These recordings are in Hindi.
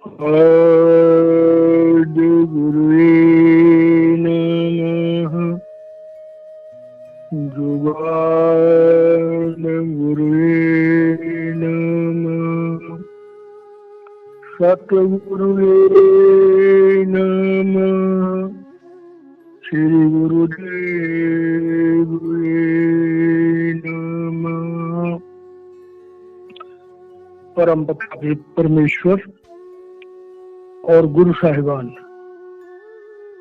आदि गुरुवे नमः। जुगान गुरुवे नमः। सतगुरुवे नमः। श्री गुरुदेव नमः। परम पिता परमेश्वर और गुरु साहिबान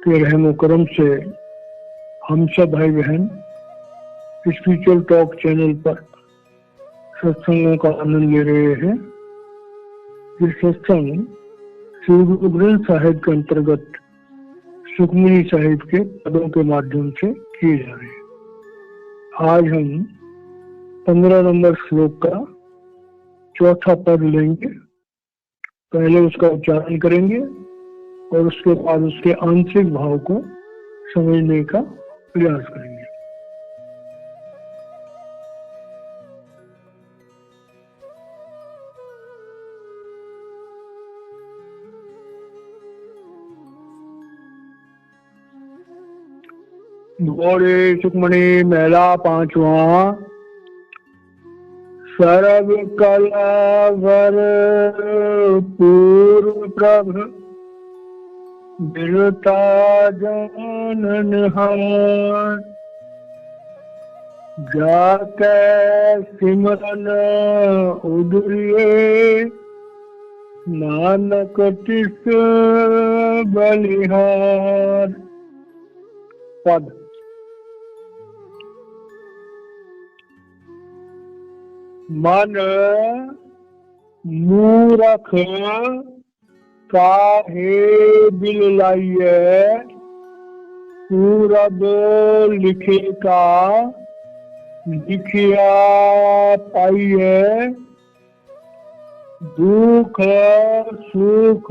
के रहमो करम से हम सब भाई बहन स्पिरिचुअल टॉक चैनल पर सत्संगों का आनंद ले रहे हैं। ये सत्संग श्री गुरु ग्रंथ साहिब के अंतर्गत सुखमनी साहिब के पदों के माध्यम से किए जा रहे हैं। आज हम 15 नंबर श्लोक का चौथा पद लेंगे। पहले उसका उच्चारण करेंगे और उसके बाद उसके आंतरिक भाव को समझने का प्रयास करेंगे। घोड़े सुखमणि मेला पांचवा। सर्व कला वर पूर्व प्रभ बिरता जानन हार। जाके सिमरन उदरिए नानक तिस बलिहार। पद मन मूरख काहे बिललाइए। पूरब लिखे का लिखिया पाइए। दुख सुख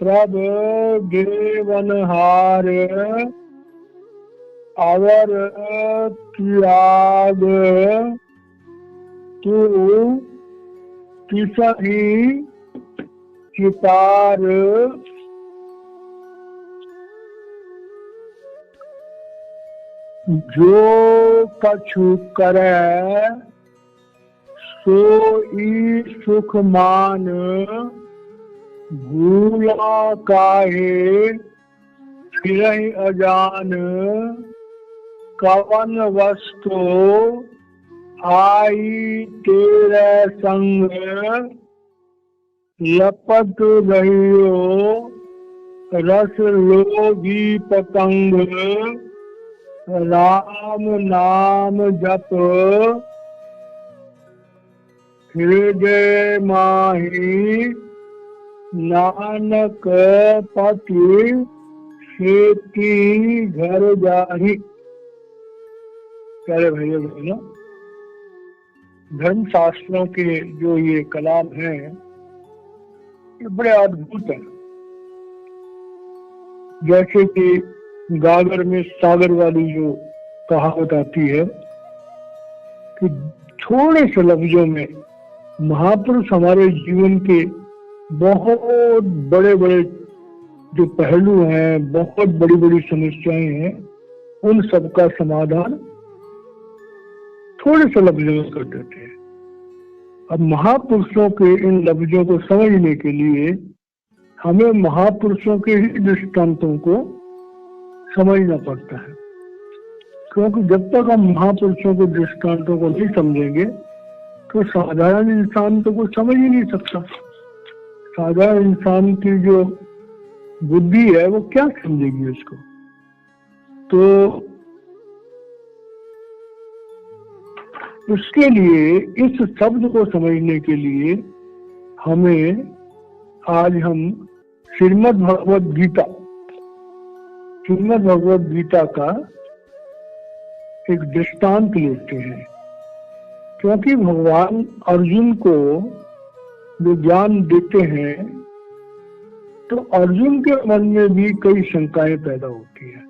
प्रभ देवनहार। अवर त्याग तू किसही चितार। जो कछु करे सोई सुख मान। भूला काहे फिरहि अजान। कवन वस्तु आई तेरे संग। लपट रहियो रस लोभी पतंग। राम नाम जप हृदय माही। नानक पति सेती घर जाही। प्यारे भैया बहनों, धर्म शास्त्रों के जो ये कलाम हैं ये बड़े अद्भुत हैं। जैसे कि गागर में सागर वाली जो कहावत आती है कि थोड़े से लफ्जों में महापुरुष हमारे जीवन के बहुत बड़े बड़े जो पहलू हैं, बहुत बड़ी बड़ी समस्याएं हैं, उन सब का समाधान थोड़े से लफ्जों में कर देते हैं। अब महापुरुषों के इन लफ्जों को समझने के लिए हमें महापुरुषों के ही दृष्टांतों को समझना पड़ता है, क्योंकि जब तक हम महापुरुषों के दृष्टांतों को नहीं समझेंगे तो साधारण इंसान तो कुछ समझ ही नहीं सकता। साधारण इंसान की जो बुद्धि है वो क्या समझेगी उसको। तो उसके लिए इस शब्द को समझने के लिए हमें आज हम श्रीमद् भगवद गीता का एक दृष्टांत लेते हैं, क्योंकि भगवान अर्जुन को जो ज्ञान देते हैं तो अर्जुन के मन में भी कई शंकाएं पैदा होती हैं,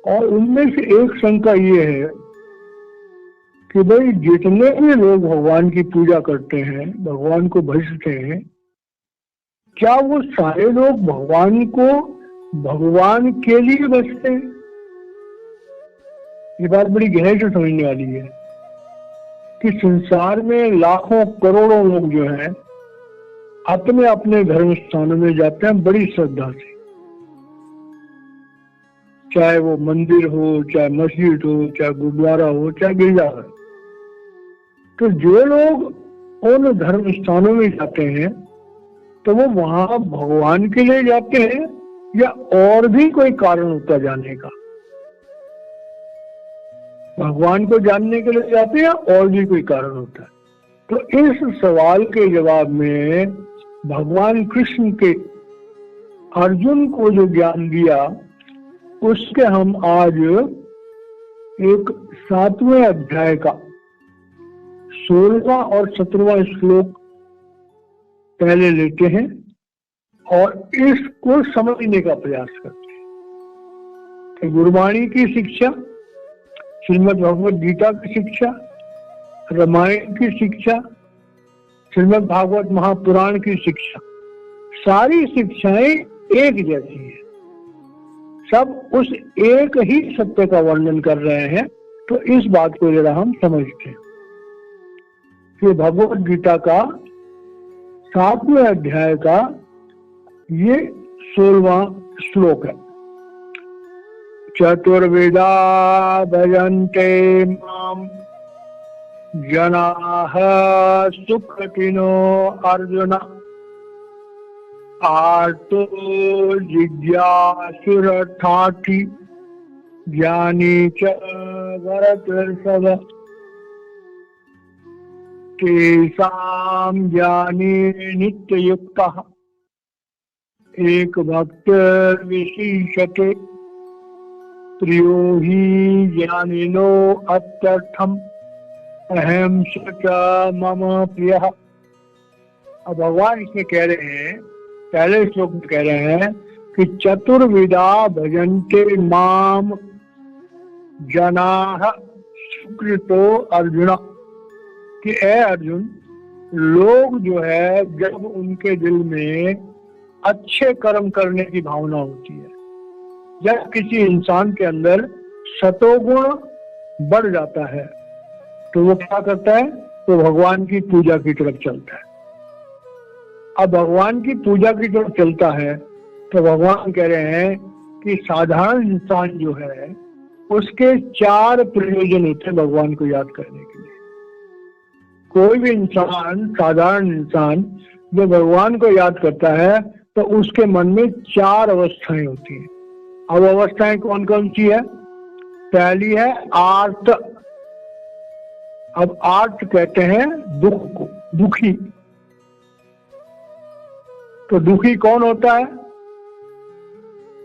और उनमें से एक शंका ये है कि भाई जितने भी लोग भगवान की पूजा करते हैं, भगवान को भजते हैं, क्या वो सारे लोग भगवान को भगवान के लिए भजते हैं? ये बात बड़ी गहराई से समझने वाली है कि संसार में लाखों करोड़ों लोग जो हैं अपने अपने धर्म स्थानों में जाते हैं बड़ी श्रद्धा से, चाहे वो मंदिर हो, चाहे मस्जिद हो, चाहे गुरुद्वारा हो, चाहे गिरजाघर। तो जो लोग उन धर्म स्थानों में जाते हैं तो वो वहां भगवान के लिए जाते हैं या और भी कोई कारण होता जाने का? भगवान को जानने के लिए जाते हैं या और भी कोई कारण होता है? तो इस सवाल के जवाब में भगवान कृष्ण के अर्जुन को जो ज्ञान दिया उसके हम आज एक 7वें अध्याय का 16वां और 17वां श्लोक पहले लेते हैं और इसको समझने का प्रयास करते हैं। गुरुवाणी की शिक्षा, श्रीमद् भगवद गीता की शिक्षा, रामायण की शिक्षा, श्रीमद् भागवत महापुराण की शिक्षा, सारी शिक्षाएं एक जैसी है, सब उस एक ही सत्य का वर्णन कर रहे हैं। तो इस बात को जरा हम समझते हैं कि भगवद गीता का 7वें अध्याय का ये 16वां श्लोक है। चतुर्विधा भजन्ते माम जनाः सुकृतिनो अर्जुन आर्तो जिज्ञासुरर्थार्थी ज्ञानी च भरतर्षभ तेषां ज्ञानी नित्ययुक्तः एक भक्तिर्विशिष्यते प्रियो हि ज्ञानिनो अत्यर्थम अहम च मम प्रियः। अब भगवान इसमें कह रहे हैं, पहले श्लोक में कह रहे हैं कि चतुर्विधा भजन्ते माम जनाः सुकृतो अर्जुन, कि ए अर्जुन, लोग जो है जब उनके दिल में अच्छे कर्म करने की भावना होती है, जब किसी इंसान के अंदर सतोगुण बढ़ जाता है तो वो क्या करता है? तो भगवान की पूजा की तरफ चलता है। अब भगवान की पूजा की तरफ चलता है तो भगवान कह रहे हैं कि साधारण इंसान जो है उसके 4 प्रयोजन होते हैं भगवान को याद करने के लिए। कोई भी इंसान, साधारण इंसान जो भगवान को याद करता है तो उसके मन में 4 अवस्थाएं होती हैं। अब अवस्थाएं कौन कौन सी है? पहली है आर्त। अब आर्त कहते हैं दुख को, दुखी। तो दुखी कौन होता है?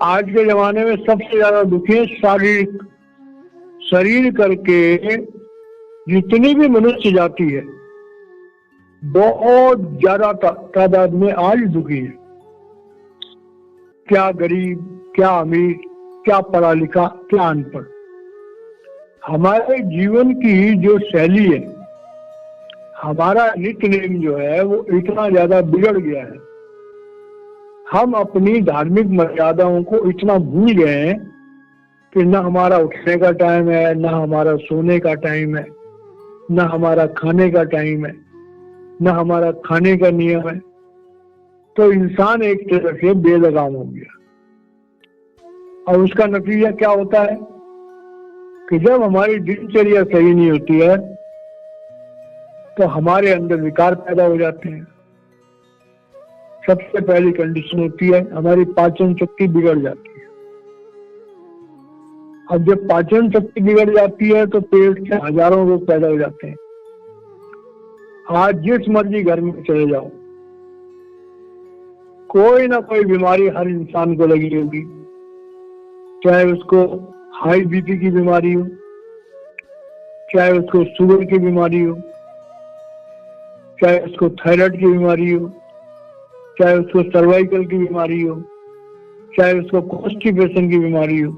आज के जमाने में सबसे ज्यादा दुखी है शारीरिक, शरीर करके जितनी भी मनुष्य जाति है बहुत ज्यादा तादाद में आज दुखी है। क्या गरीब, क्या अमीर, क्या पढ़ा लिखा, क्या अनपढ़। हमारे जीवन की जो शैली है, हमारा नित्य नेम जो है वो इतना ज्यादा बिगड़ गया है, हम अपनी धार्मिक मर्यादाओं को इतना भूल गए हैं कि न हमारा उठने का टाइम है, न हमारा सोने का टाइम है, न हमारा खाने का टाइम है, न हमारा खाने का नियम है। तो इंसान एक तरह से बेलगाम हो गया। और उसका नतीजा क्या होता है कि जब हमारी दिनचर्या सही नहीं होती है तो हमारे अंदर विकार पैदा हो जाते हैं। सबसे पहली कंडीशन होती है हमारी पाचन शक्ति बिगड़ जाती है। अब जब पाचन शक्ति बिगड़ जाती है तो पेट से हजारों रोग पैदा हो जाते हैं। आज जिस मर्जी घर में चले जाओ, कोई ना कोई बीमारी हर इंसान को लगी होगी, चाहे उसको हाई बीपी की बीमारी हो, चाहे उसको शुगर की बीमारी हो, चाहे उसको थायराइड की बीमारी हो, चाहे उसको सर्वाइकल की बीमारी हो, चाहे उसको कॉन्स्टिपेशन की बीमारी हो,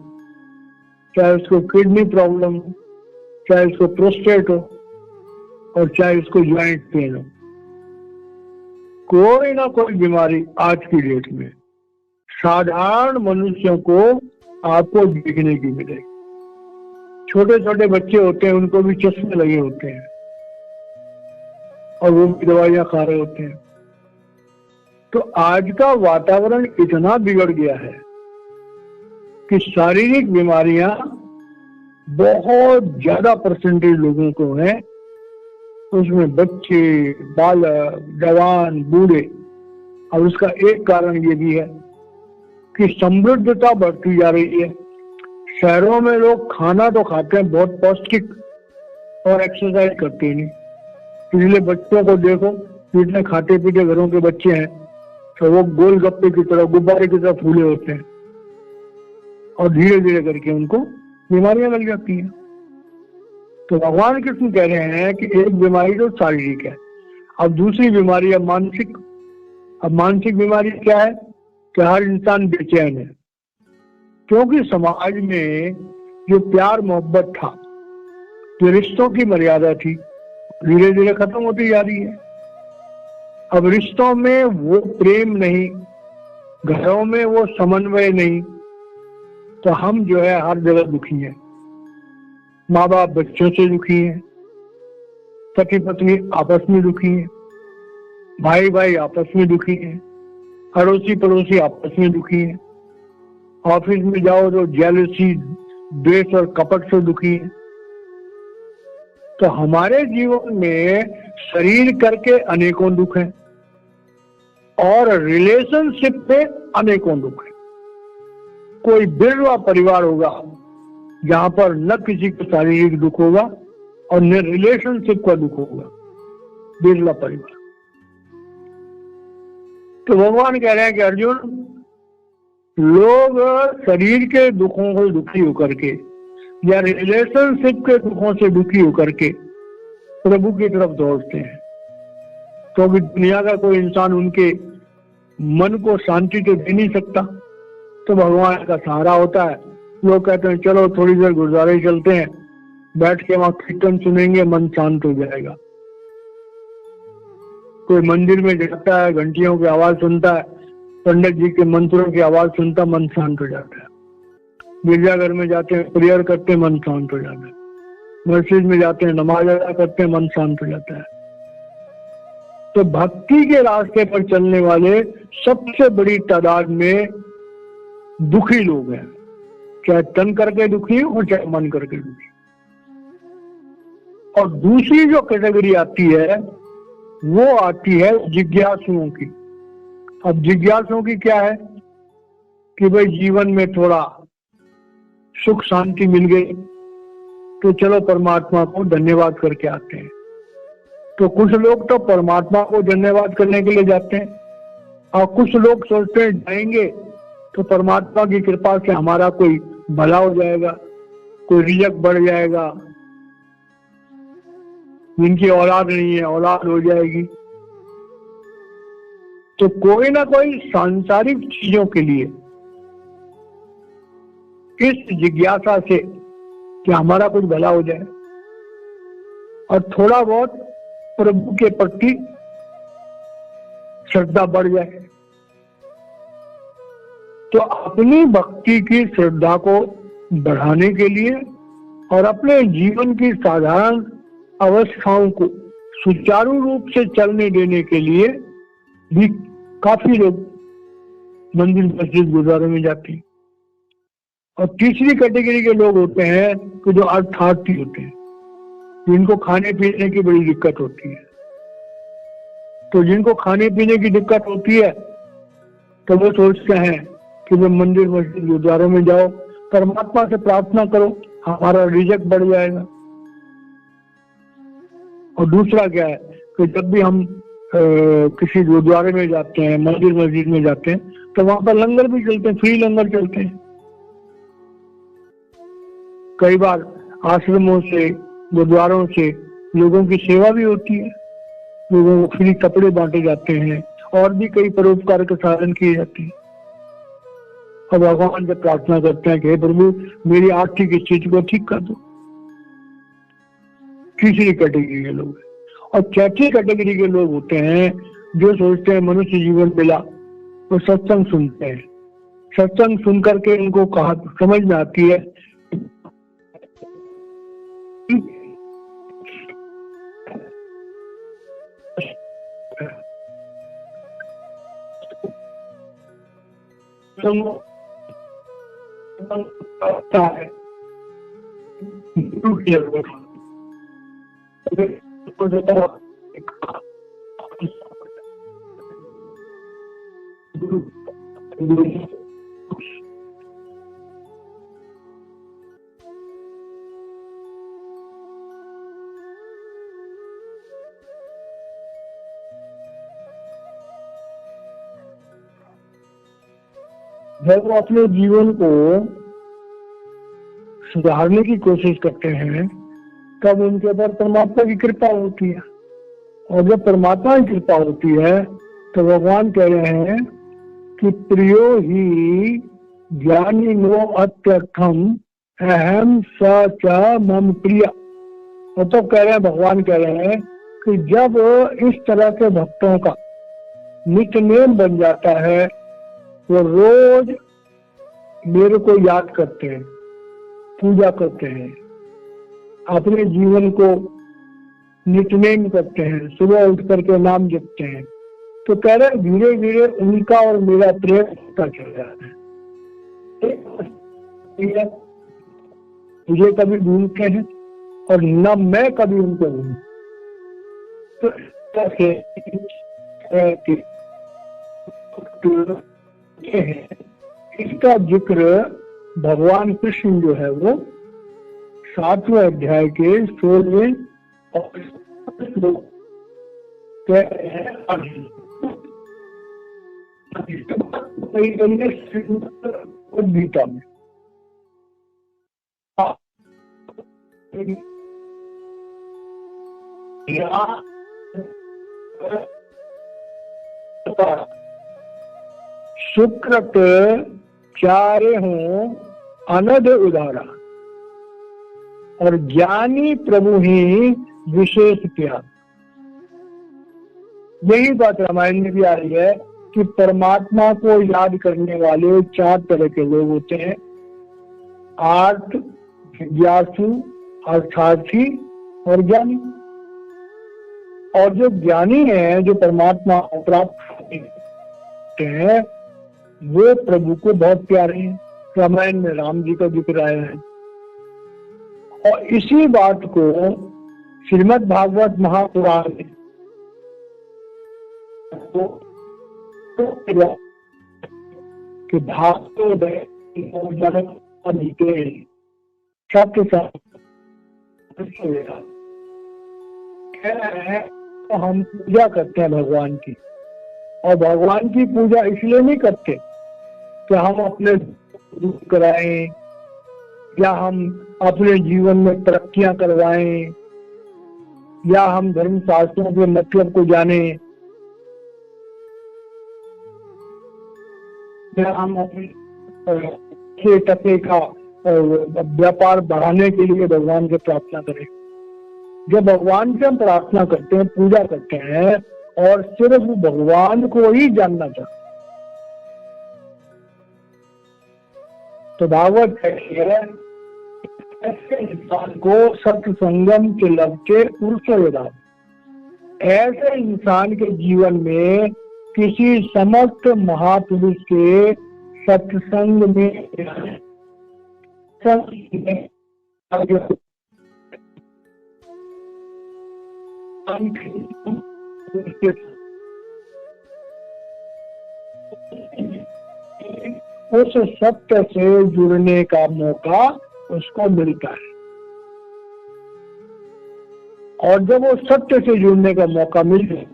चाहे उसको किडनी प्रॉब्लम हो, चाहे उसको प्रोस्टेट हो, और चाहे इसको ज्वाइंट पेन हो, कोई ना कोई बीमारी आज की डेट में साधारण मनुष्यों को आपको देखने की मिलेगी। छोटे छोटे बच्चे होते हैं, उनको भी चश्मे लगे होते हैं और वो भी दवाइयां खा रहे होते हैं। तो आज का वातावरण इतना बिगड़ गया है कि शारीरिक बीमारियां बहुत ज्यादा परसेंटेज लोगों को है, उसमें बच्चे, बालक, जवान, बूढ़े। और उसका एक कारण ये भी है कि समृद्धता बढ़ती जा रही है। शहरों में लोग खाना तो खाते हैं बहुत पौष्टिक और एक्सरसाइज करते ही नहीं, इसलिए बच्चों को देखो, इतने खाते पीते घरों के बच्चे हैं तो वो गोलगप्पे की तरह, गुब्बारे की तरह फूले होते हैं और धीरे धीरे करके उनको बीमारियां लग जाती हैं। तो भगवान कृष्ण कह रहे हैं कि एक बीमारी तो शारीरिक है, अब दूसरी बीमारी है मानसिक। अब मानसिक बीमारी क्या है कि हर इंसान बेचैन है, क्योंकि समाज में जो प्यार मोहब्बत था, जो रिश्तों की मर्यादा थी, धीरे धीरे खत्म होती जा रही है। अब रिश्तों में वो प्रेम नहीं, घरों में वो समन्वय नहीं, तो हम जो है हर जगह दुखी हैं। माँ बाप बच्चों से दुखी हैं, पति पत्नी आपस में दुखी हैं, भाई भाई आपस में दुखी हैं, अड़ोसी पड़ोसी आपस में दुखी हैं, ऑफिस में जाओ तो जेलसी, द्वेष और कपट से दुखी हैं। तो हमारे जीवन में शरीर करके अनेकों दुख हैं और रिलेशनशिप में अनेकों दुख हैं। कोई बिरला परिवार होगा जहां पर न किसी को शारीरिक दुख होगा और न रिलेशनशिप का दुख होगा, बिरला परिवार। तो भगवान कह रहे हैं कि अर्जुन, लोग शरीर के दुखों से दुखी होकर के या रिलेशनशिप के दुखों से दुखी होकर के प्रभु की तरफ दौड़ते हैं, तो भी दुनिया का कोई इंसान उनके मन को शांति तो दे नहीं सकता। तो भगवान का सहारा होता है। लोग कहते हैं चलो थोड़ी देर गुरुद्वारे चलते हैं, बैठ के वहां कीर्तन सुनेंगे, मन शांत हो जाएगा। कोई मंदिर में जाता है, घंटियों की आवाज सुनता है, पंडित जी के मंत्रों की आवाज सुनता, मन शांत हो जाता है। गिरजाघर में जाते हैं, प्रेयर करते हैं, मन शांत हो जाता है। मस्जिद में जाते हैं, नमाज अदा करते हैं, मन शांत हो जाता है। तो भक्ति के रास्ते पर चलने वाले सबसे बड़ी तादाद में दुखी लोग हैं, चाहे तन करके दुखी हो चाहे मन करके दुखी। और दूसरी जो कैटेगरी आती है वो आती है जिज्ञासुओं की। अब जिज्ञासुओं की क्या है कि भाई जीवन में थोड़ा सुख शांति मिल गई तो चलो परमात्मा को धन्यवाद करके आते हैं। तो कुछ लोग तो परमात्मा को धन्यवाद करने के लिए जाते हैं और कुछ लोग सोचते हैं जाएंगे तो परमात्मा की कृपा से हमारा कोई भला हो जाएगा, कोई रिजक बढ़ जाएगा, जिनकी औलाद नहीं है औलाद हो जाएगी। तो कोई ना कोई सांसारिक चीजों के लिए इस जिज्ञासा से कि हमारा कुछ भला हो जाए और थोड़ा बहुत प्रभु के प्रति श्रद्धा बढ़ जाए, तो अपनी भक्ति की श्रद्धा को बढ़ाने के लिए और अपने जीवन की साधारण अवस्थाओं को सुचारू रूप से चलने देने के लिए भी काफी लोग मंदिर मस्जिद गुरुद्वारे में जाते हैं। और तीसरी कैटेगरी के लोग होते हैं कि जो अर्थार्थी होते हैं, जिनको खाने पीने की बड़ी दिक्कत होती है। तो जिनको खाने पीने की दिक्कत होती है तो वो सोचते हैं कि वो मंदिर मस्जिद गुरुद्वारे में जाओ, परमात्मा से प्रार्थना करो, हमारा रिजक बढ़ जाएगा। और दूसरा क्या है कि जब भी हम किसी गुरुद्वारे में जाते हैं, मंदिर मस्जिद में जाते हैं, तो वहां पर लंगर भी चलते हैं, फ्री लंगर चलते हैं। कई बार आश्रमों से, गुरुद्वारों से लोगों की सेवा भी होती है, लोगों को फ्री कपड़े बांटे जाते हैं और भी कई परोपकार के साधन किए जाते हैं। और भगवान से प्रार्थना करते हैं कि हे प्रभु मेरी आर्थिक स्थिति को ठीक कर दो। तीसरी कैटेगरी के लोग। और चौथी कैटेगरी के लोग होते हैं जो सोचते हैं मनुष्य जीवन मिला तो सत्संग सुनते हैं, सत्संग सुन करके इनको कहा समझ में आती है जब वो अपने जीवन को सुधारने की कोशिश करते हैं तब उनके ऊपर परमात्मा की कृपा होती है, और जब परमात्मा की कृपा होती है तो भगवान कह रहे हैं कि प्रियो ही ज्ञानी नो अत्यर्थम अहम स मम प्रिय। और तो कह रहे हैं, भगवान कह रहे हैं कि जब इस तरह के भक्तों का नित्यनेम बन जाता है, वो रोज मेरे को याद करते हैं, पूजा करते हैं, अपने जीवन को नित्यनेम करते हैं, सुबह उठ करके नाम जपते हैं, तो कह रहे हैं धीरे धीरे उनका और मेरा प्रेम होता चल जाता है। मुझे कभी ढूंढते हैं और न मैं कभी उनको ढूंढ, तो इसका जिक्र भगवान कृष्ण जो है वो 7वें अध्याय के 16वें और गीता में सुकृत चारे हों अनद उदारा और ज्ञानी प्रभु ही विशेष प्यार। यही बात रामायण में भी आ रही है कि परमात्मा को याद करने वाले 4 तरह के लोग होते हैं, आर्त, जिज्ञासु, अर्थार्थी और ज्ञानी। और जो ज्ञानी है, जो परमात्मा प्राप्त हैं, वो प्रभु को बहुत प्यारे हैं। रामायण में राम जी का जिक्र आया है, और इसी बात को श्रीमद् भागवत महापुराण में कि भागवत सत्य कह रहे हैं तो हम पूजा करते हैं भगवान की, और भगवान की पूजा इसलिए नहीं करते कि हम अपने दुख कराएं या हम अपने जीवन में तरक्कियां करवाएं या हम धर्म शास्त्रों के मतलब को जाने या हम अपने टके का व्यापार बढ़ाने के लिए भगवान से प्रार्थना करें। जब भगवान से हम प्रार्थना करते हैं, पूजा करते हैं और सिर्फ भगवान को ही जानना चाहते, तो भागवत कहती है ऐसे इंसान को सत्य संगम के लभते पुरुष वेदा। ऐसे इंसान के जीवन में किसी समस्त महापुरुष के सत्संग में उस सत्य से जुड़ने का मौका उसको मिलता है, और जब वो सत्य से जुड़ने का मौका मिल जाए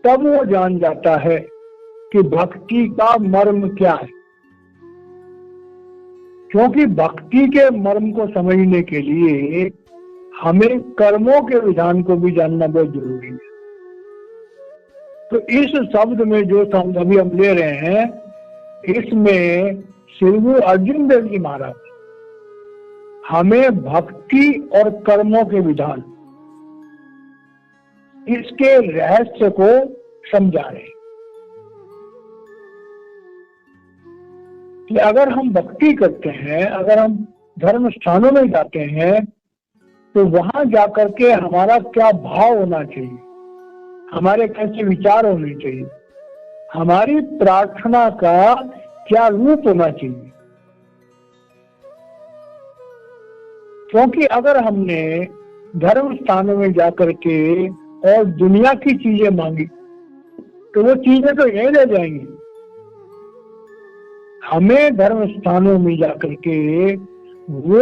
तब वो जान जाता है कि भक्ति का मर्म क्या है। क्योंकि भक्ति के मर्म को समझने के लिए हमें कर्मों के विधान को भी जानना बहुत जरूरी है। तो इस शब्द में जो शब्द अभी हम ले रहे हैं, इसमें श्री गुरु अर्जुन देव जी महाराज हमें भक्ति और कर्मों के विधान इसके रहस्य को समझा रहे हैं कि अगर हम भक्ति करते हैं, अगर हम धर्म स्थानों में जाते हैं, तो वहां जाकर के हमारा क्या भाव होना चाहिए, हमारे कैसे विचार होने चाहिए, हमारी प्रार्थना का क्या रूप होना चाहिए। क्योंकि अगर हमने धर्म स्थानों में जाकर के और दुनिया की चीजें मांगी तो वो चीजें तो यहीं रह जाएंगी। हमें धर्म स्थानों में जाकर के वो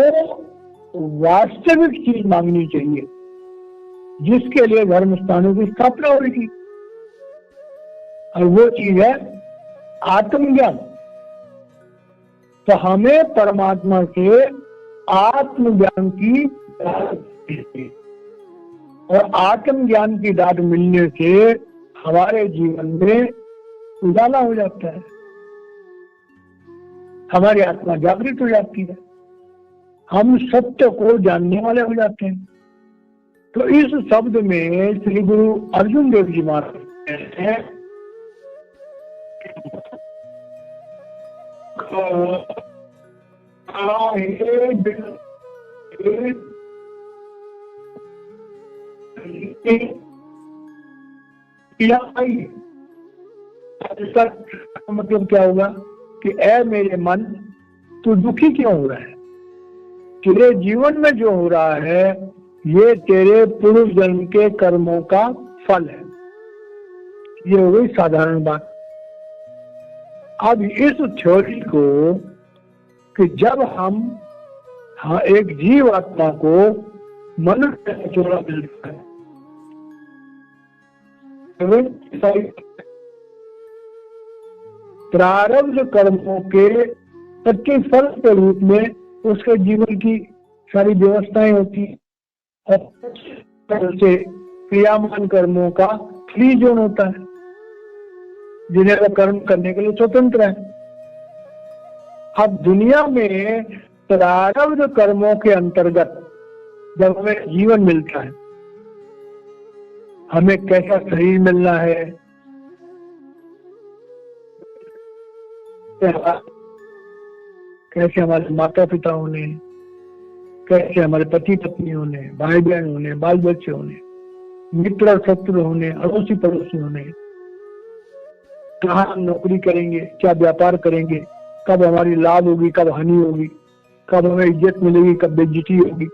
वास्तविक चीज मांगनी चाहिए जिसके लिए धर्म स्थानों की स्थापना होगी, और वो चीज है आत्मज्ञान। तो हमें परमात्मा से आत्मज्ञान की और आत्मज्ञान की दात मिलने से हमारे जीवन में उजाला हो जाता है, हमारी आत्मा जागृत हो जाती है, हम सत्य को जानने वाले हो जाते हैं। तो इस शब्द में श्री गुरु अर्जुन देव जी महाराज कहते हैं मतलब क्या होगा कि ऐ मेरे मन तू दुखी क्यों हो रहा है, तेरे जीवन में जो हो रहा है ये तेरे पूर्व जन्म के कर्मों का फल है। ये हो गई साधारण बात। अब इस थ्योरी को कि जब हम एक जीव आत्मा को मनुष्य का जोड़ा मिलता है, प्रारब्ध कर्मों के प्रतिफल के रूप में उसके जीवन की सारी व्यवस्थाएं होती है, और से क्रियामान कर्मों का फ्री जोन होता है जिन्हें वो कर्म करने के लिए स्वतंत्र है। अब दुनिया में प्रारब्ध कर्मों के अंतर्गत जब हमें जीवन मिलता है, हमें कैसा शरीर मिलना है, कैसे हमारे माता पिता होने, कैसे हमारे पति पत्नी होने, भाई बहन होने, बाल बच्चे होने, मित्र और शत्रु होने, अड़ोसी पड़ोसी होने, कहाँ हम नौकरी करेंगे, क्या व्यापार करेंगे, कब हमारी लाभ होगी, कब हानि होगी, कब हमें इज्जत मिलेगी, कब बेइज्जती होगी,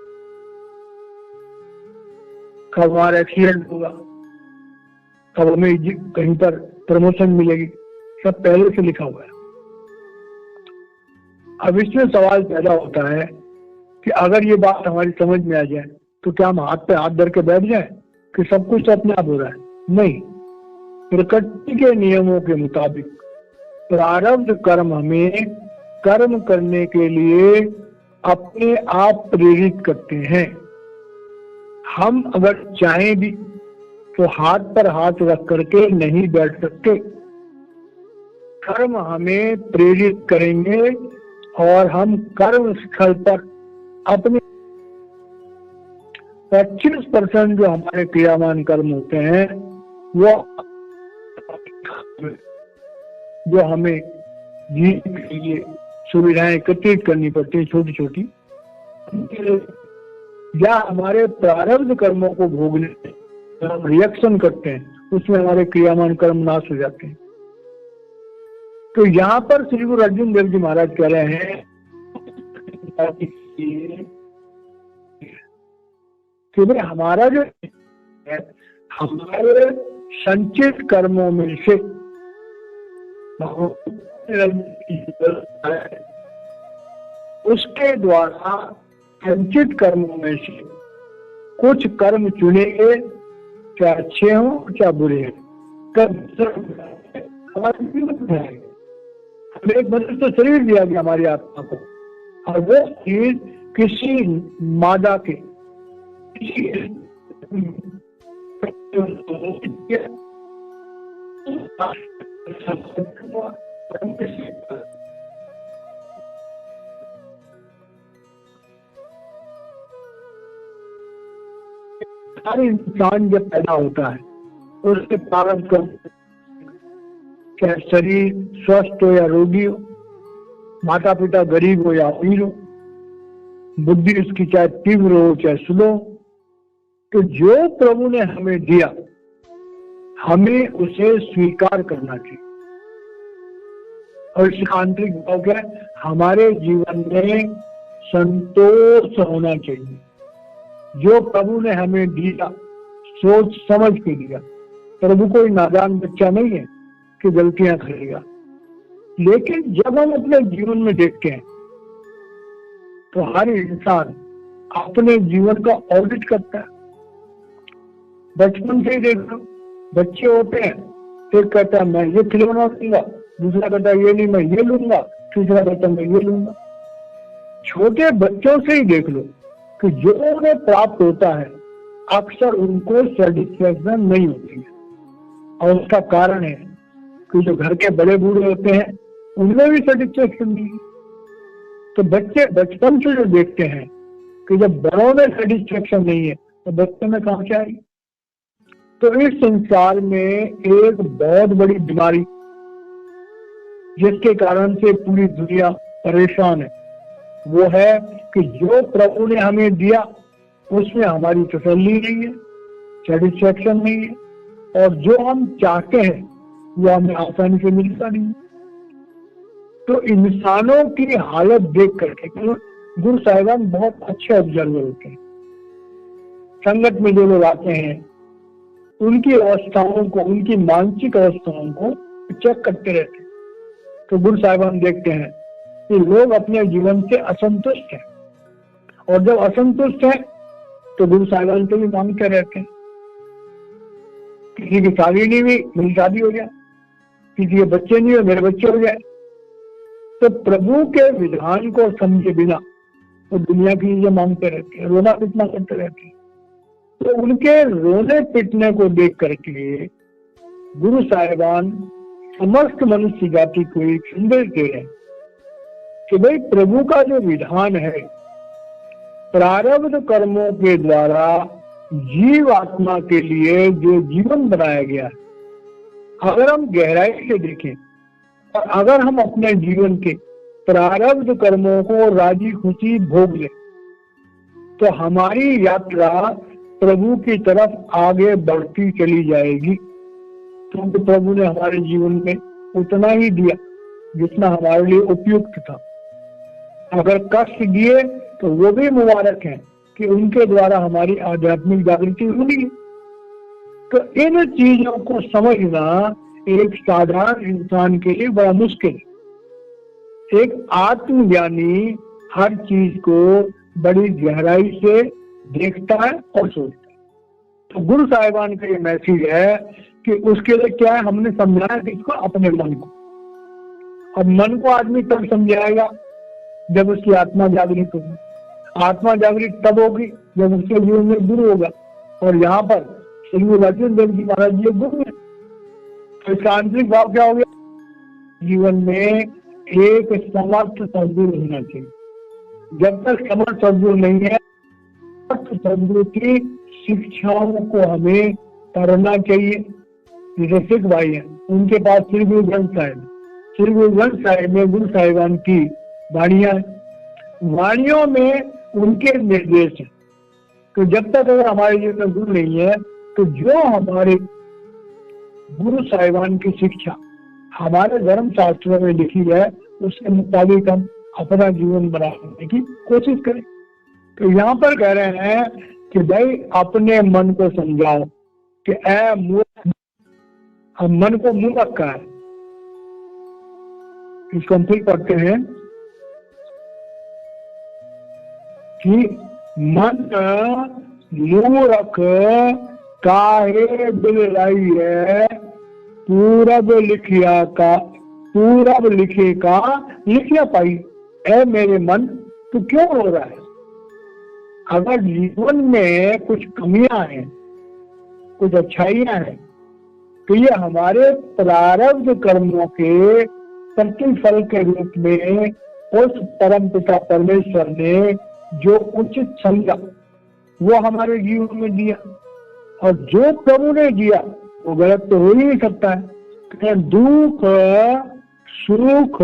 कब हमारा एक्सीडेंट होगा, कब हमें कहीं पर प्रमोशन मिलेगी, सब पहले से लिखा हुआ है। अब इसमें सवाल पैदा होता है कि अगर ये बात हमारी समझ में आ जाए तो क्या हम हाथ पे हाथ धर के बैठ जाए कि सब कुछ तो अपने आप हो रहा है? नहीं, प्रकृति के नियमों के मुताबिक प्रारब्ध कर्म हमें कर्म करने के लिए अपने आप प्रेरित करते हैं। हम अगर चाहें भी तो हाथ पर हाथ रख करके नहीं बैठ सकते। कर्म हमें प्रेरित करेंगे और हम कर्म स्थल पर अपने 25% जो हमारे क्रियामान कर्म होते हैं वो जो हमें जीवन के लिए सुविधाएं एकत्रित करनी पड़ती है छोटी छोटी, या हमारे प्रारब्ध कर्मों को भोगने हम रिएक्शन करते हैं, उसमें हमारे क्रियामान कर्म नाश हो जाते हैं। तो यहाँ पर श्री गुरु अर्जुन देव जी महाराज कह रहे हैं कि भाई हमारा जो है, हमारे संचित कर्मों में से उसके द्वारा संचित कर्मों में से कुछ कर्म चुनेंगे, चाहे अच्छे हों चाहे बुरे हों, हमारे जीवन में आएंगे। हमें एक मनुष्य शरीर दिया गया हमारी आत्मा को, और वो शरीर किसी मादा के हर इंसान जब पैदा होता है उसके प्रारंभ कर, चाहे शरीर स्वस्थ हो या रोगी हो, माता पिता गरीब हो या अमीर हो, बुद्धि उसकी चाहे तीव्र हो चाहे स्लो, तो जो प्रभु ने हमें दिया हमें उसे स्वीकार करना चाहिए। और इसका आंतरिक भाव क्या है? हमारे जीवन में संतोष होना चाहिए। जो प्रभु ने हमें दिया सोच समझ के दिया। प्रभु कोई नादान बच्चा नहीं है कि गलतियां करेगा, लेकिन जब हम अपने जीवन में देखते हैं तो हर इंसान अपने जीवन का ऑडिट करता है। बचपन से ही देख लो, बच्चे होते हैं, एक कहता है मैं ये खिलौना लूंगा, दूसरा कहता है ये नहीं मैं ये लूंगा, तीसरा कहता है मैं ये लूंगा। छोटे बच्चों से ही देख लो कि जो उन्हें प्राप्त होता है अक्सर उनको सेटिस्फेक्शन नहीं होती है, और उसका कारण है कि जो घर के बड़े बूढ़े होते हैं उनमें भी सेटिस्फेक्शन नहीं है। तो बच्चे बचपन से जो देखते हैं कि जब बड़ों में सेटिस्फेक्शन नहीं है तो बच्चों में कहां से आएगी। तो इस संसार में एक बहुत बड़ी बीमारी जिसके कारण से पूरी दुनिया परेशान है, वो है कि जो प्रभु ने हमें दिया उसमें हमारी तसल्ली नहीं है, सेटिस्फेक्शन नहीं है, और जो हम चाहते हैं वो हमें आसानी से मिलता नहीं है। तो इंसानों की हालत देख करके गुरु साहिबान बहुत अच्छे ऑब्जर्वर होते हैं। संगत में जो लोग आते हैं उनकी अवस्थाओं को, उनकी मानसिक अवस्थाओं को चेक करते रहते हैं। तो गुरु साहिबान देखते हैं कि लोग अपने जीवन से असंतुष्ट हैं, और जब असंतुष्ट हैं तो गुरु साहिबान से भी मांगते रहते हैं। किसी की शादी नहीं हुई, मेरी शादी हो जाए, किसी के बच्चे नहीं हुए, मेरे बच्चे हो जाए। तो प्रभु के विधान को समझे बिना वो दुनिया की चीजें मांगते रहते हैं, रोना पिटना करते रहते हैं। तो उनके रोने पिटने को देख करके गुरु साहिबान समस्त मनुष्य जाति को एक संदेश दे रहे हैं कि भाई प्रभु का जो विधान है, प्रारब्ध कर्मों के द्वारा जीव आत्मा के लिए जो जीवन बनाया गया है, अगर हम गहराई से देखें और अगर हम अपने जीवन के प्रारब्ध कर्मों को राजी खुशी भोग लें तो हमारी यात्रा प्रभु की तरफ आगे बढ़ती चली जाएगी। क्योंकि प्रभु ने हमारे जीवन में उतना ही दिया जितना हमारे लिए उपयुक्त था। अगर कष्ट दिए तो वो भी मुबारक हैं कि उनके द्वारा हमारी आध्यात्मिक जागृति हुई। तो इन चीजों को समझना एक साधारण इंसान के लिए बड़ा मुश्किल है। एक आत्मज्ञानी हर चीज को बड़ी गहराई से देखता है और सोचता है। तो गुरु साहिबान का ये मैसेज है कि उसके लिए क्या है, हमने समझाया किसको? अपने मन को। अब मन को आदमी तब समझाएगा जब उसकी आत्मा जागृत होगी। आत्मा जागृत तब होगी जब उसके जीवन में गुरु होगा, और यहाँ पर श्री गुरु अर्जुन देव जी महाराज जी गुरु है। तो इसका आंतरिक भाव क्या हो गया? जीवन में एक समर्थ सद्गुरु होना चाहिए। जब तक समर्थ सद्गुरु नहीं है, सद्गुरु की शिक्षाओं को हमें पढ़ना चाहिए। जैसे सिख भाई हैं, उनके पास श्री गुरु ग्रंथ साहिब, श्री गुरु ग्रंथ साहिब में गुरु साहिबान की वाणियां, वाणियों में उनके निर्देश है। तो जब तक अगर हमारे जीवन में गुरु नहीं है तो जो हमारे गुरु साहिबान की शिक्षा हमारे धर्म शास्त्रों में लिखी है उसके मुताबिक हम अपना जीवन बनाने की कोशिश करें। तो यहाँ पर कह रहे हैं कि भाई अपने मन को समझाओ कि ऐ मूर्ख, हम मन को मूर्ख का है। इसको हम फिर पढ़ते हैं कि मन मूर्ख काहे बिलराई है, पूरब लिखिया का पूरब लिखे का लिखिया पाई। ऐ मेरे मन तू क्यों रो रहा है? अगर जीवन में कुछ कमियां हैं, कुछ अच्छाइयां हैं, तो ये हमारे प्रारब्ध कर्मों के प्रतिफल के रूप में उस परम पिता परमेश्वर ने जो उचित समझा वो हमारे जीवन में दिया। और जो प्रभु ने दिया वो गलत तो हो ही नहीं सकता है। दुख सुख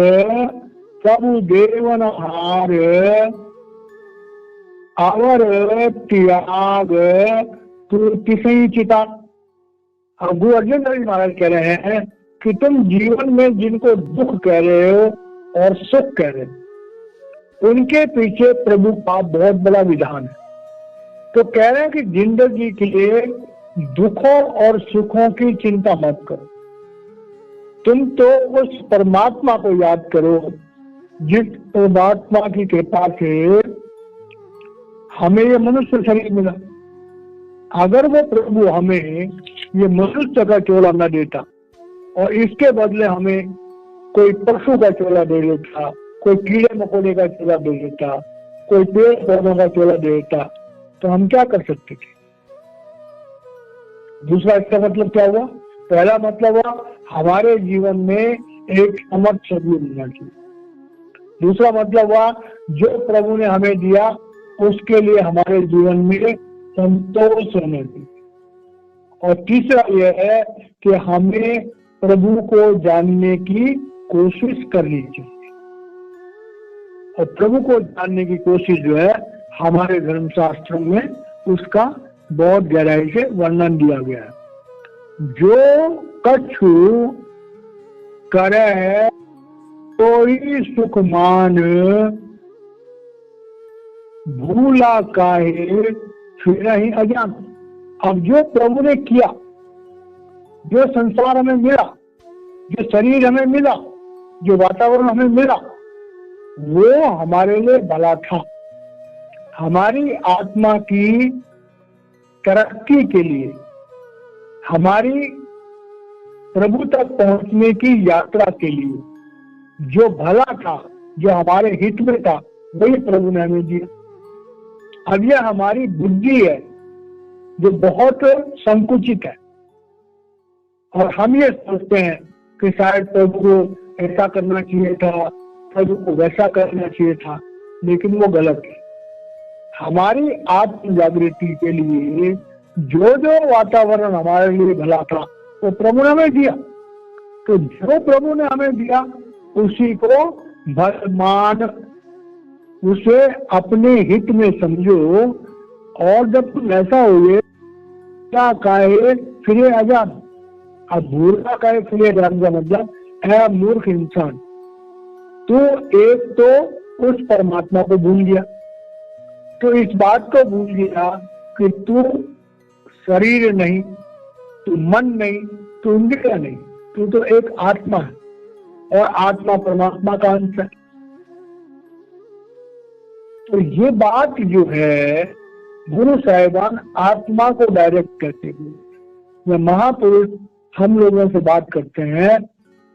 प्रभु देवन हार आवर त्याग तू किसी चिता। अब गुरु अर्जुन देव जी महाराज कह रहे हैं कि तुम जीवन में जिनको दुख कह रहे हो और सुख कह रहे हो, उनके पीछे प्रभु का बहुत बड़ा विधान है। तो कह रहे हैं कि जिंदगी के लिए दुखों और सुखों की चिंता मत करो, तुम तो उस परमात्मा को याद करो जिस परमात्मा की कृपा से हमें ये मनुष्य शरीर मिला। अगर वो प्रभु हमें ये मनुष्य का चोला न देता और इसके बदले हमें कोई पशु का चोला दे देता, कोई कीड़े मकोड़े का चोला दे देता, कोई पेड़ पौधों का चोला दे देता, तो हम क्या कर सकते थे? दूसरा इसका मतलब क्या हुआ? पहला मतलब हुआ हमारे जीवन में एक समर्थ शरीर होना चाहिए। दूसरा मतलब हुआ जो प्रभु ने हमें दिया उसके लिए हमारे जीवन में संतोष होना चाहिए। और तीसरा यह है कि हमें प्रभु को जानने की कोशिश करनी चाहिए। और प्रभु को जानने की कोशिश जो है हमारे धर्मशास्त्रों में उसका बहुत गहराई से वर्णन दिया गया है। जो कछु करे कोई सुख मान भूला काहे फिर ही अज्ञान। अब जो प्रभु ने किया, जो संसार हमें मिला, जो शरीर हमें मिला, जो वातावरण हमें मिला, वो हमारे लिए भला था। हमारी आत्मा की तरक्की के लिए, हमारी प्रभु तक पहुंचने की यात्रा के लिए जो भला था, जो हमारे हित में था, वही प्रभु ने हमें दिया। अब यह हमारी बुद्धि है जो बहुत संकुचित है और हम ये सोचते हैं कि शायद प्रभु को ऐसा करना चाहिए था, प्रभु को वैसा करना चाहिए था, लेकिन वो गलत है। हमारी आत्म जागृति के लिए जो जो वातावरण हमारे लिए भला था वो प्रभु ने हमें दिया। तो जो प्रभु ने हमें दिया उसी को भगवान, उसे अपने हित में समझो। और जब तुम ऐसा हुए क्या काहे फिरे अजान। अब भूला काहे फिरे अजान का मतलब है मूर्ख इंसान, तो एक तो उस परमात्मा को भूल गया, तो इस बात को भूल गया कि तू शरीर नहीं, तू मन नहीं, तू इंद्रिय नहीं, तू तो एक आत्मा है और आत्मा परमात्मा का अंश है। तो ये बात जो है गुरु साहिबान आत्मा को डायरेक्ट करते हुए, या महापुरुष हम लोगों से बात करते हैं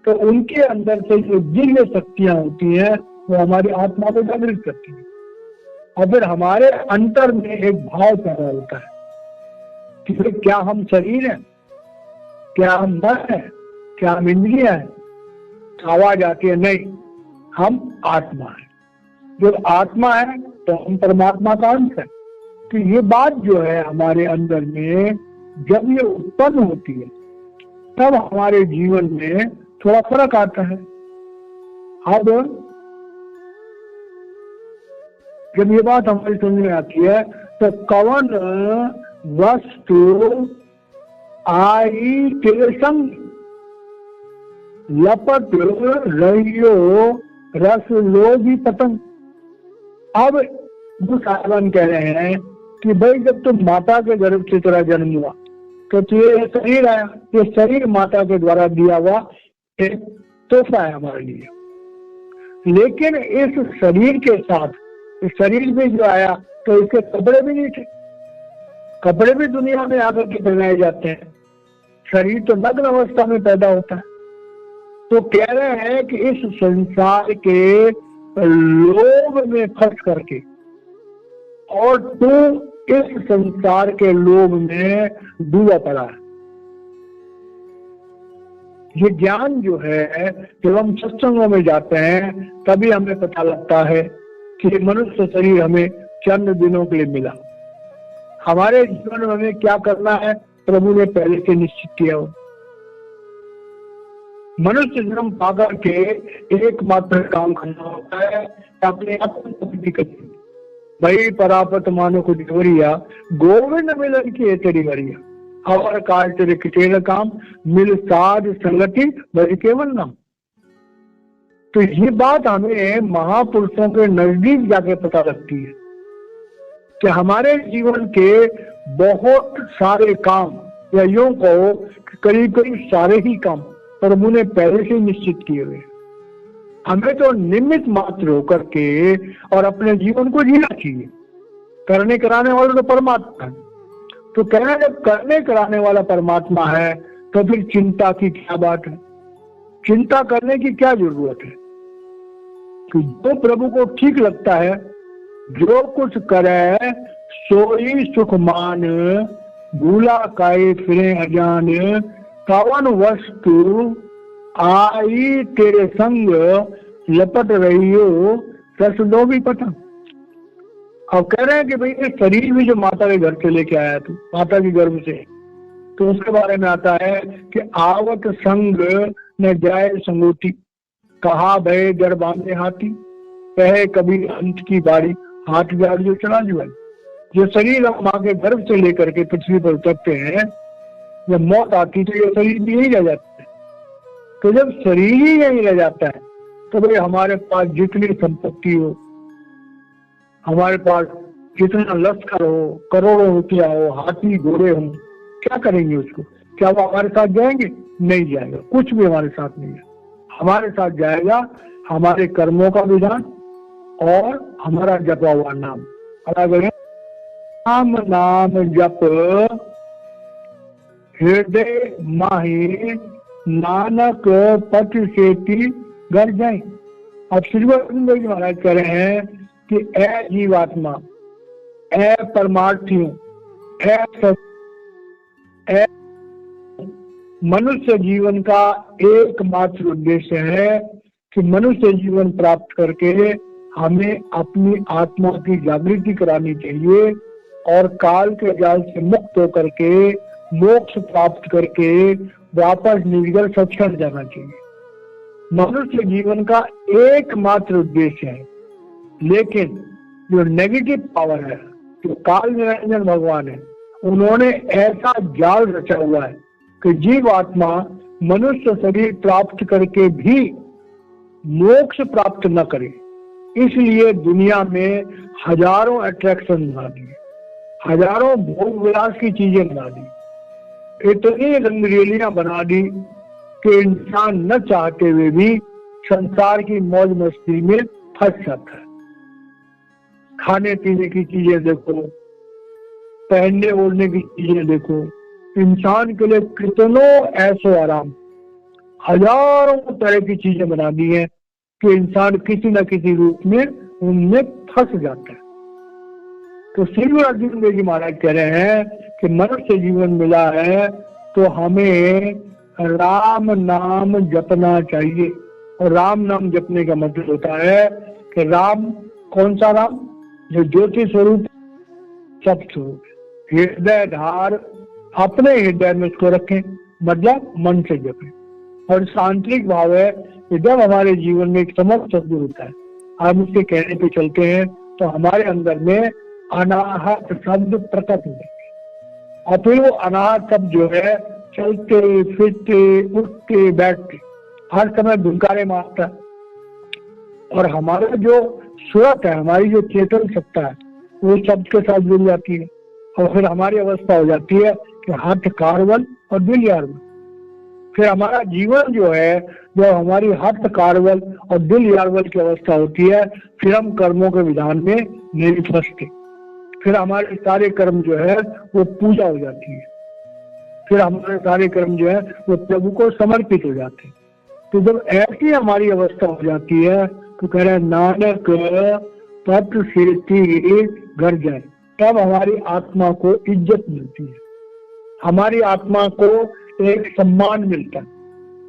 तो उनके अंदर से जो दिव्य शक्तियां होती हैं वो हमारी आत्मा को जागृत करती है। और फिर हमारे अंतर में एक भाव पैदा होता है कि क्या हम शरीर हैं, क्या हम मन है, क्या हम इंद्रियां हैं? तो आवाज आती है नहीं, हम आत्मा है। जो आत्मा है तो हम परमात्मा का अंश है। तो ये बात जो है हमारे अंदर में जब ये उत्पन्न होती है तब हमारे जीवन में थोड़ा फर्क आता है। अब जब ये बात हमारी समझ में आती है तो कौन वस्तु आई तेरे संग लपट रहियो रस लोभी पतंग। अब वो साधन कह रहे हैं कि भाई जब तुम माता के गर्भ से तेरा जन्म हुआ तो ये शरीर आया, ये शरीर माता के द्वारा दिया हुआ एक तोहफा है हमारे लिए। लेकिन इस शरीर के साथ, इस शरीर में जो आया तो इसके कपड़े भी नहीं थे। कपड़े भी दुनिया में आकर के पहनाए जाते हैं, शरीर तो नग्न अवस्था में पैदा होता है। तो कह रहे हैं कि इस संसार के लोभ में फंस करके और तू इस संसार के लोभ में डूबा पड़ा है। ये ज्ञान जो है जब हम सत्संगों में जाते हैं तभी हमें पता लगता है कि मनुष्य शरीर हमें चंद दिनों के लिए मिला। हमारे जीवन में हमें क्या करना है प्रभु ने पहले से निश्चित किया हो। मनुष्य जन्म पाकर के एकमात्र काम करना होता है अपने आप को भाई परापत मानो को दिवरिया गोविंद मिलन की तेरी वरिया और काल तेरे किटेल काम मिल साध संगति बड़ी केवल नाम। तो ये बात हमें महापुरुषों के नजदीक जाके पता लगती है कि हमारे जीवन के बहुत सारे काम या यूं कहो कि करीब करीब सारे ही काम प्रभु ने पहले से निश्चित किए हुए। हमें तो निमित्त मात्र होकर के और अपने जीवन को जीना चाहिए। करने कराने वाला तो परमात्मा है। तो कहना जब करने कराने वाला परमात्मा है तो फिर चिंता की क्या बात है, चिंता करने की क्या जरूरत है कि जो प्रभु को ठीक लगता है जो कुछ करे सोई सुख मान भूला काए फिरे अजान कवन वस्तु आई तेरे संग लपट रही हो रस दो भी पता। अब कह रहे हैं कि भाई ये शरीर भी जो माता के घर से लेके आया तू माता के गर्भ से, तो उसके बारे में आता है कि आवत संग न जाए संगोती कहा भय जड़ बांधे हाथी कहे कभी अंत की बारी हाथ जाड़ जो चला जुआ। जो शरीर हम माँ के गर्भ से लेकर के पृथ्वी पर उतरते हैं जब मौत आती तो ये शरीर भी यही रह जाता है। तो जब शरीर ही यही रह जाता है तो भाई हमारे पास जितनी संपत्ति हो हमारे पास जितना लश्कर हो करोड़ों रुपया हो हाथी घोड़े हो क्या करेंगे उसको? क्या वो हमारे साथ जाएंगे? नहीं जाएगा, कुछ भी हमारे साथ नहीं है। हमारे साथ जाएगा हमारे कर्मों का विधान और हमारा जपा हुआ नाम। राम नाम जप हृदय माही नानक पथ सेती घर जाए। अब श्री गोविंद जी महाराज कह रहे हैं कि ए जीवात्मा ए परमार्थियों ए मनुष्य जीवन का एकमात्र उद्देश्य है कि मनुष्य जीवन प्राप्त करके हमें अपनी आत्मा की जागृति करानी चाहिए और काल के जाल से मुक्त होकर के मोक्ष प्राप्त करके वापस निर्गल सत्संग जाना चाहिए। मनुष्य जीवन का एकमात्र उद्देश्य है। लेकिन जो नेगेटिव पावर है जो काल निरंजन भगवान है उन्होंने ऐसा जाल रचा हुआ है कि जीव आत्मा मनुष्य शरीर प्राप्त करके भी मोक्ष प्राप्त न करे। इसलिए दुनिया में हजारों अट्रैक्शन बना दिए, हजारों भोग विलास की चीजें बना दी, इतनी रंगरेलियां बना दी कि इंसान न चाहते हुए भी संसार की मौज मस्ती में फंस जाता है। खाने पीने की चीजें देखो, पहनने ओढ़ने की चीजें देखो, इंसान के लिए कितनों ऐसो आराम हजारों तरह की चीजें बना दी हैं कि इंसान किसी न किसी रूप में उनमें फंस जाता है। तो श्री गुरु अर्जुन देव जी महाराज कह रहे हैं कि मनुष्य जीवन मिला है तो हमें राम नाम जपना चाहिए। और राम नाम जपने का मतलब होता है कि राम कौन सा राम? जो ज्योति स्वरूप सब स्वरूप हृदय धार अपने हृदय में उसको रखें, मतलब मन से जपें। और आंतरिक भाव है कि जब हमारे जीवन में एक समर्थ सदगुरु होता है, हम उसके कहने पे चलते हैं तो हमारे अंदर में अनाहत शब्द प्रकट होते हैं। और फिर वो अनाहत शब्द जो है चलते फिरते उठते बैठते हर समय धुनकारे मारता है। और हमारा जो सूरत है, हमारी जो चेतन सत्ता है वो शब्द के साथ जुड़ जाती है। और फिर हमारी अवस्था हो जाती है कि हाथ कारवल और दिल यारवल। फिर हमारा जीवन जो है, जब हमारी हाथ कारवल और दिल यारवल की अवस्था होती है, फिर हम कर्मों के विधान में नहीं फंसते। फिर हमारे सारे कर्म जो है वो पूजा हो जाती है। फिर हमारे सारे कर्म जो है वो प्रभु को समर्पित हो जाते हैं। तो जब ऐसी हमारी अवस्था हो जाती है तो कह रहे हैं नानक पथ सेती घर जाए, तब हमारी आत्मा को इज्जत मिलती है, हमारी आत्मा को एक सम्मान मिलता है।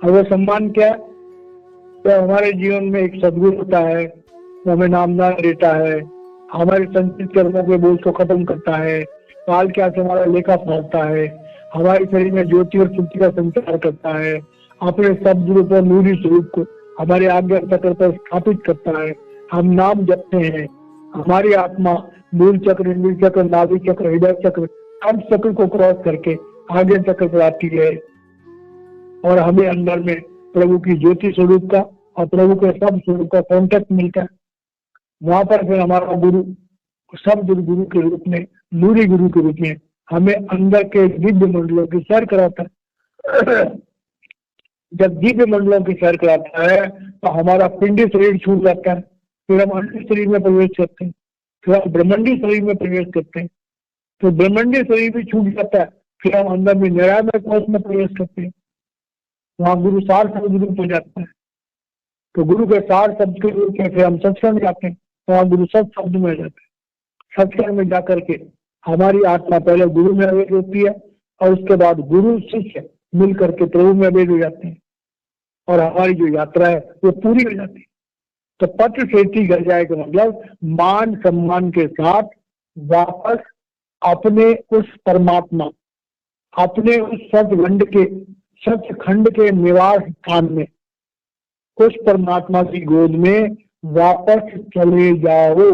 और वो सम्मान क्या है? तो हमारे जीवन में एक सदगुरु होता है, वो हमें नामदान देता है, हमारे संचित कर्मों के बोझ को खत्म करता है, काल क्या से हमारा लेखा फाड़ता है, हमारे शरीर में ज्योति और शक्ति का संचार करता है, अपने शब्द रूप और नूरी स्वरूप को हमारे आज्ञा चक्र पर स्थापित करता है। हम नाम जपते हैं, हमारी आत्मा मूल चक्र, इंद्रिय चक्र, नाभि चक्र, हृदय चक्र, सब चक्र को क्रॉस करके आगे चक्र पर आती है और हमें अंदर में प्रभु की ज्योति स्वरूप का और प्रभु के सब स्वरूप का कॉन्टेक्ट मिलता है। वहां पर फिर हमारा गुरु शब्द गुरु के रूप में, नूरी गुरु के रूप में हमें अंदर के दिव्य मंडलों की सैर कराता है। जब दिव्य मंडलों की सैर कराता है तो हमारा पिंडी शरीर छूट जाता है, फिर हम अन्य शरीर में प्रवेश करते हैं, फिर हम ब्रह्मंडी शरीर में प्रवेश करते हैं, तो ब्रह्मंडी शरीर भी छूट जाता है, फिर हम अंदर में निरामय कोष में प्रवेश करते हैं। वहां गुरु सार शब्द रूप हो जाता है, तो गुरु के सार शब्द के रूप में फिर हम सत्संग जाते हैं, वहां गुरु सत शब्द में जाते हैं। सत्संग में जाकर के हमारी आत्मा पहले गुरु में अवेद होती है और उसके बाद गुरु शिष्य मिल करके प्रभु में अवेद हो जाते हैं और हमारी जो यात्रा है वो पूरी हो जाती है। तो पत्र सेठी घर जाए का मतलब मान सम्मान के साथ वापस अपने उस परमात्मा, अपने उस सचखंड के निवास स्थान में, उस परमात्मा की गोद में वापस चले जाओ।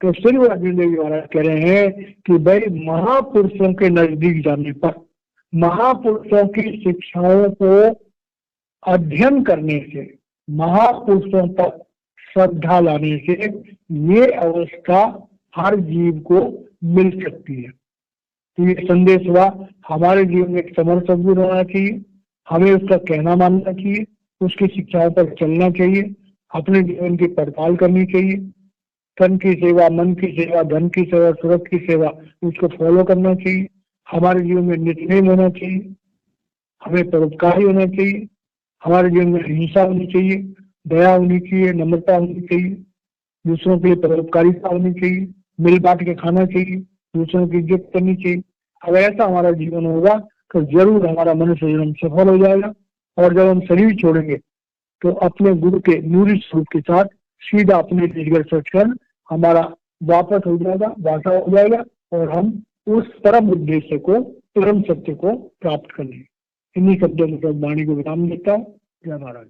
तो श्री अर्जुन देव जी महाराज कह रहे हैं कि भाई महापुरुषों के नजदीक जाने पर, महापुरुषों की शिक्षाओं को अध्ययन करने से, महापुरुषों पर श्रद्धा लाने से ये अवस्था हर जीव को मिल सकती है। तो ये संदेश हुआ हमारे जीवन में एक समर्थ सद्गुरु होना चाहिए, हमें उसका कहना मानना चाहिए, उसकी शिक्षाओं पर चलना चाहिए, अपने जीवन की पड़ताल करनी चाहिए, तन की सेवा, मन की सेवा, धन की सेवा, सूरत की सेवा, उसको फॉलो करना चाहिए। हमारे जीवन में नित्यनेम होना चाहिए, हमें परोपकारी होना चाहिए, हमारे जीवन में हिंसा होनी चाहिए, दया होनी चाहिए, नम्रता होनी चाहिए, दूसरों के लिए परोपकारिता होनी चाहिए, मिल बांट के खाना चाहिए, दूसरों की इज्जत करनी चाहिए। अगर ऐसा हमारा जीवन होगा तो जरूर हमारा मनुष्य जन्म सफल हो जाएगा और जब हम शरीर छोड़ेंगे तो अपने गुरु के नूरी स्वरूप के साथ सीधा अपने दिशा सोचकर हमारा वापस हो जाएगा, वासा हो जाएगा और हम उस परम उद्देश्य को, परम सत्य को प्राप्त कर लेंगे। इन्हीं शब्दों में सब वाणी को विराम देता हूँ। जय महाराज।